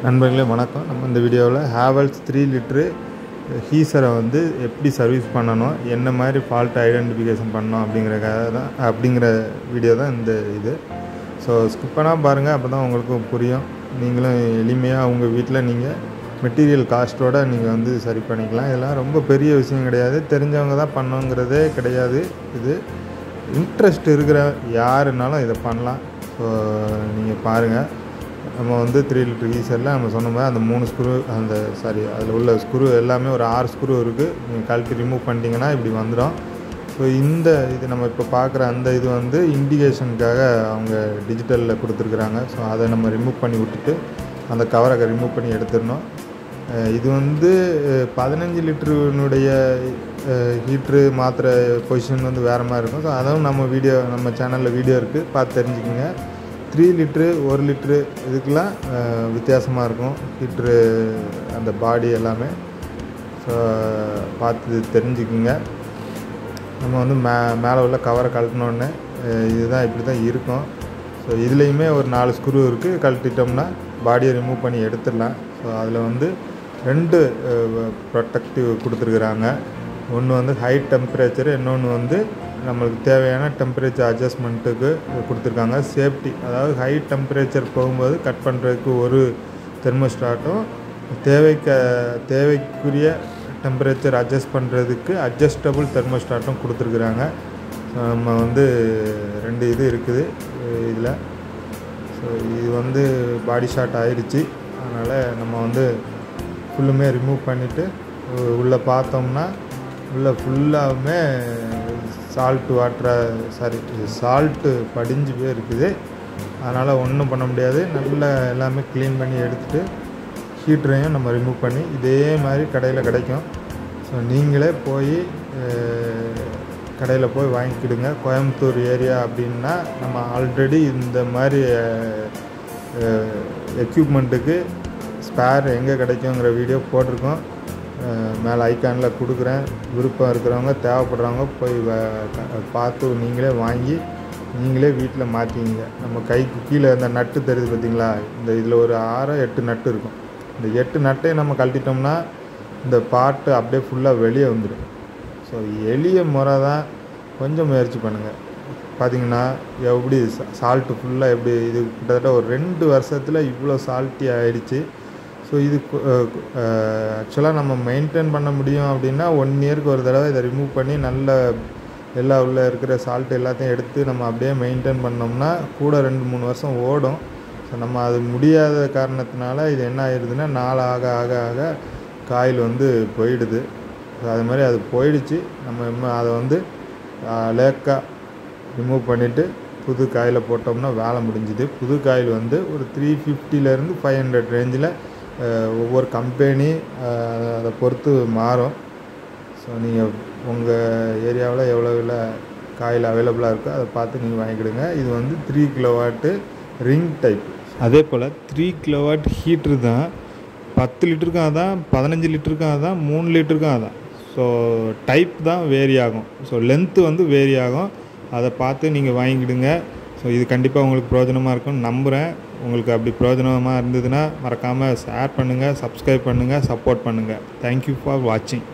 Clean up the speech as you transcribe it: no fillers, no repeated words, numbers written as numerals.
நண்பர்களே வணக்கம். நம்ம இந்த வீடியோவில் ஹேவல்ஸ் 3 லிட்டரு ஹீசரை வந்து எப்படி சர்வீஸ் பண்ணணும், என்ன மாதிரி ஃபால்ட் ஐடென்டிஃபிகேஷன் பண்ணணும் அப்படிங்கிற வீடியோ தான் இந்த இது. ஸோ ஸ்கிப் பண்ணால் பாருங்கள், அப்போ தான் உங்களுக்கு புரியும். நீங்களும் எளிமையாக உங்கள் வீட்டில் நீங்கள் மெட்டீரியல் காஸ்ட்டோடு நீங்கள் வந்து சரி பண்ணிக்கலாம். இதெல்லாம் ரொம்ப பெரிய விஷயம் கிடையாது, தெரிஞ்சவங்க தான் பண்ணணுங்கிறதே கிடையாது. இது இன்ட்ரெஸ்ட் இருக்கிற யாருனாலும் இதை பண்ணலாம். ஸோ நீங்கள் பாருங்கள், நம்ம வந்து 3 லிட்டர் கீசரில் நம்ம சொன்ன மாதிரி அந்த 3 ஸ்க்ரூ அதில் உள்ள ஸ்க்ரூ எல்லாமே ஒரு 6 ஸ்க்ரூ இருக்குது. நீங்கள் கழட்டி ரிமூவ் பண்ணிட்டீங்கன்னா இப்படி வந்துடும். ஸோ இது நம்ம இப்போ பார்க்குற அந்த இது வந்து இண்டிகேஷனுக்காக அவங்க டிஜிட்டலில் கொடுத்துருக்குறாங்க. ஸோ அதை நம்ம ரிமூவ் பண்ணி விட்டுட்டு அந்த கவரை ரிமூவ் பண்ணி எடுத்துடணும். இது வந்து 15 லிட்டருனுடைய ஹீட்ரு மாத்திரை பொசிஷன் வந்து வேறு மாதிரி இருக்கும். ஸோ அதுவும் நம்ம சேனலில் வீடியோ இருக்குது, பார்த்து தெரிஞ்சுக்கோங்க. 3 லிட்ரு 1 லிட்ரு இதுக்கெலாம் வித்தியாசமாக இருக்கும் ஹீட்ரு, அந்த பாடி எல்லாமே. ஸோ பார்த்து தெரிஞ்சுக்குங்க. நம்ம வந்து மேலே உள்ள கவரை கழட்டினோடனே இதுதான் இப்படி தான் இருக்கும். ஸோ இதுலேயுமே ஒரு 4 ஸ்க்ரூ இருக்குது. கழட்டிட்டோம்னா பாடியை ரிமூவ் பண்ணி எடுத்துடலாம். ஸோ அதில் வந்து 2 ப்ரொடெக்டிவ் கொடுத்துருக்குறாங்க. ஒன்று வந்து ஹை டெம்பரேச்சரு, இன்னொன்று வந்து நம்மளுக்கு தேவையான டெம்பரேச்சர் அட்ஜஸ்ட்மெண்ட்டுக்கு கொடுத்துருக்காங்க. சேஃப்டி, அதாவது ஹை டெம்பரேச்சர் போகும்போது கட் பண்ணுறதுக்கு ஒரு தெர்மோஸ்டாட்டும், தேவைக்குரிய டெம்பரேச்சர் அட்ஜஸ்ட் பண்ணுறதுக்கு அட்ஜஸ்டபுள் தெர்மோஸ்டாட்டும் கொடுத்துருக்குறாங்க. ஸோ நம்ம வந்து 2 இது இருக்குது இதில். ஸோ இது வந்து பாடி ஷாட் ஆயிடுச்சு. அதனால் நம்ம வந்து ஃபுல்லுமே ரிமூவ் பண்ணிவிட்டு உள்ளே பார்த்தோம்னா உள்ளே ஃபுல்லாகவுமே சால்ட்டு படிஞ்சு போய் இருக்குது. அதனால் ஒன்றும் பண்ண முடியாது. நல்லா எல்லாமே க்ளீன் பண்ணி எடுத்துகிட்டு ஹீட்டரையும் நம்ம ரிமூவ் பண்ணி இதே மாதிரி கடையில் கிடைக்கும். ஸோ நீங்களே கடையில் போய் வாங்கிக்கிடுங்க. கோயம்புத்தூர் ஏரியா அப்படின்னா நம்ம ஆல்ரெடி இந்த மாதிரி எக்யூப்மெண்ட்டுக்கு ஸ்பேர் எங்கே கிடைக்குங்கிற வீடியோ போட்டிருக்கோம். மேலே ஐக்கானில் கொடுக்குறேன். விருப்பம் இருக்கிறவங்க, தேவைப்படுறவங்க போய் பார்த்து நீங்களே வாங்கி நீங்களே வீட்டில் மாற்றிங்க. நம்ம கைக்கு கீழே இந்த நட்டு தெரியுது பார்த்திங்களா, இதில் ஒரு 6-8 நட்டு இருக்கும். இந்த 8 நட்டை நம்ம கழட்டிட்டோம்னா இந்த பாட்டு அப்படியே ஃபுல்லாக வெளியே வந்துடும். ஸோ எளிய முறை தான், கொஞ்சம் முயற்சி பண்ணுங்கள். பார்த்திங்கன்னா எப்படி சால்ட்டு ஃபுல்லாக எப்படி இது கிட்டத்தட்ட ஒரு 2 வருஷத்தில் இவ்வளோ சால்ட்டி ஆகிடுச்சு. ஸோ இது ஆக்சுவலாக நம்ம மெயின்டைன் பண்ண முடியும் அப்படின்னா 1 இயருக்கு ஒரு தடவை இதை ரிமூவ் பண்ணி எல்லா உள்ளே இருக்கிற சால்ட் எல்லாத்தையும் எடுத்து நம்ம அப்படியே மெயின்டைன் பண்ணோம்னா கூட 2-3 வருஷம் ஓடும். ஸோ நம்ம அது முடியாத காரணத்தினால இது என்ன ஆயிடுதுன்னா, நாள் ஆக ஆக ஆக காயில் வந்து போயிடுது. ஸோ அது மாதிரி அது போயிடுச்சு. நம்ம அதை வந்து லேக்காக ரிமூவ் பண்ணிவிட்டு புது காயில் போட்டோம்னா வேலை முடிஞ்சுது. புது காயில் வந்து ஒரு 350 to 500 ரேஞ்சில் ஒவ்வொரு கம்பெனி அதை பொறுத்து மாறும். ஸோ நீங்கள் உங்கள் ஏரியாவில் எவ்வளோ காயில் அவைலபிளாக இருக்கோ அதை பார்த்து நீங்கள் வாங்கிக்கிடுங்க. இது வந்து 3 கிலோவாட்டு ரிங் டைப். அதே போல் 3 கிலோவாட் ஹீட்ரு தான். 10 லிட்டருக்கும் அதான், 15 லிட்டருக்கும் அதான், 3 லிட்டருக்கும் அதான். ஸோ டைப் தான் வேரி ஆகும். ஸோ லென்த்து வந்து வேரி ஆகும். அதை பார்த்து நீங்கள் வாங்கிக்கிடுங்க. ஸோ இது கண்டிப்பாக உங்களுக்கு பிரயோஜனமாக இருக்கும்னு நம்புகிறேன். உங்களுக்கு அப்படி பிரயோஜனமாக இருந்ததுன்னா மறக்காமல் ஷேர் பண்ணுங்கள், சப்ஸ்கிரைப் பண்ணுங்கள், சப்போர்ட் பண்ணுங்கள். தேங்க்யூ ஃபார் வாட்சிங்.